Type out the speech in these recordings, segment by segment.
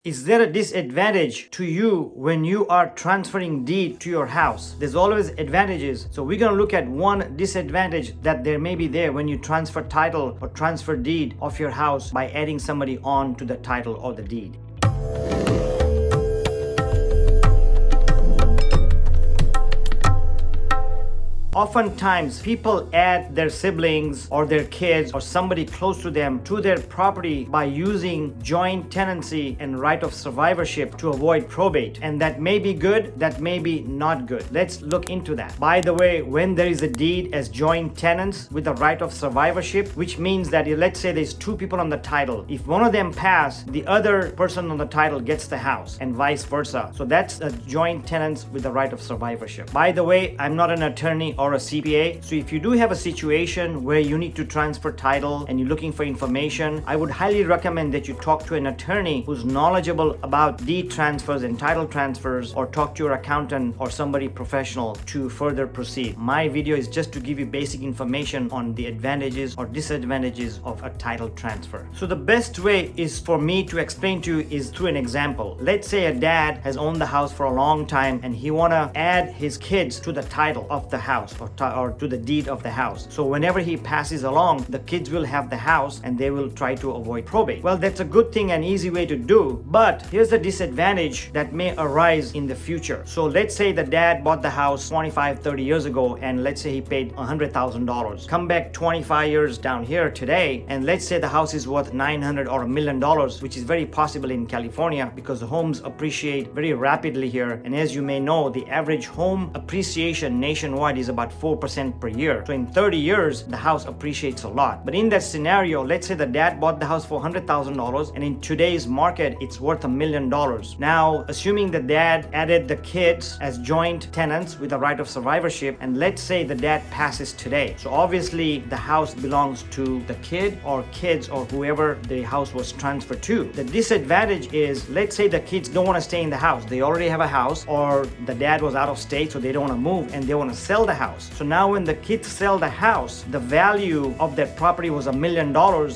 Is there a disadvantage to you when you are transferring deed to your house? There's always advantages. So we're going to look at one disadvantage that there may be there when you transfer title or transfer deed of your house by adding somebody on to the title or the deed. Oftentimes, people add their siblings or their kids or somebody close to them to their property by using joint tenancy and right of survivorship to avoid probate. And that may be good, that may be not good. Let's look into that. By the way, when there is a deed as joint tenants with the right of survivorship, which means that let's say there's two people on the title. If one of them pass, the other person on the title gets the house and vice versa. So that's a joint tenants with the right of survivorship. By the way, I'm not an attorney or a CPA. So if you do have a situation where you need to transfer title and you're looking for information, I would highly recommend that you talk to an attorney who's knowledgeable about deed transfers and title transfers, or talk to your accountant or somebody professional to further proceed. My video is just to give you basic information on the advantages or disadvantages of a title transfer. So the best way is for me to explain to you is through an example. Let's say a dad has owned the house for a long time and he wanna add his kids to the title of the house or to the deed of the house. So whenever he passes along, the kids will have the house and they will try to avoid probate. Well, that's a good thing and easy way to do, but here's the disadvantage that may arise in the future. So let's say the dad bought the house 25-30 years ago, and let's say he paid $100,000. Come back 25 years down here today, and let's say the house is worth $900 or $1 million, which is very possible in California because the homes appreciate very rapidly here. And as you may know, the average home appreciation nationwide is about 4% per year. So in 30 years, the house appreciates a lot. But in that scenario, let's say the dad bought the house for $100,000, and in today's market, it's worth $1 million. Now, assuming the dad added the kids as joint tenants with the right of survivorship, and let's say the dad passes today. So obviously, the house belongs to the kid or kids or whoever the house was transferred to. The disadvantage is, let's say the kids don't want to stay in the house. They already have a house, or the dad was out of state, so they don't want to move and they want to sell the house. So now when the kids sell the house, the value of that property was $1 million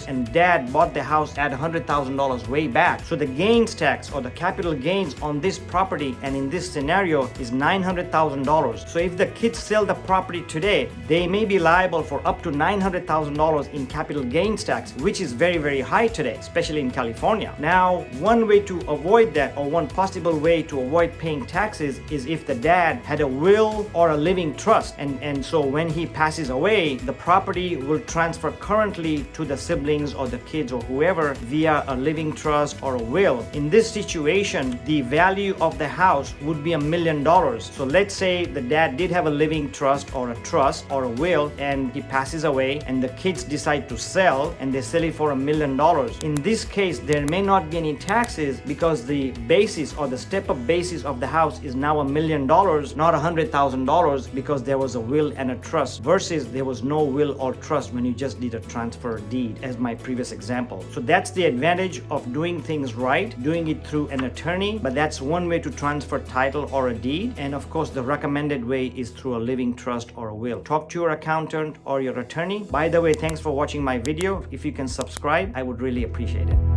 and dad bought the house at $100,000 way back. So the gains tax or the capital gains on this property and in this scenario is $900,000. So if the kids sell the property today, they may be liable for up to $900,000 in capital gains tax, which is very, very high today, especially in California. Now, one way to avoid that, or one possible way to avoid paying taxes, is if the dad had a will or a living trust. And so when he passes away, the property will transfer currently to the siblings or the kids or whoever via a living trust or a will. In this situation, the value of the house would be $1 million. So let's say the dad did have a living trust or a will, and he passes away and the kids decide to sell and they sell it for $1 million. In this case, there may not be any taxes because the basis or the step-up basis of the house is now $1 million, not $100,000, because there was a will and a trust, versus there was no will or trust when you just did a transfer deed, as my previous example. So that's the advantage of doing things right, doing it through an attorney, but that's one way to transfer title or a deed. And of course, the recommended way is through a living trust or a will. Talk to your accountant or your attorney. By the way, thanks for watching my video. If you can subscribe, I would really appreciate it.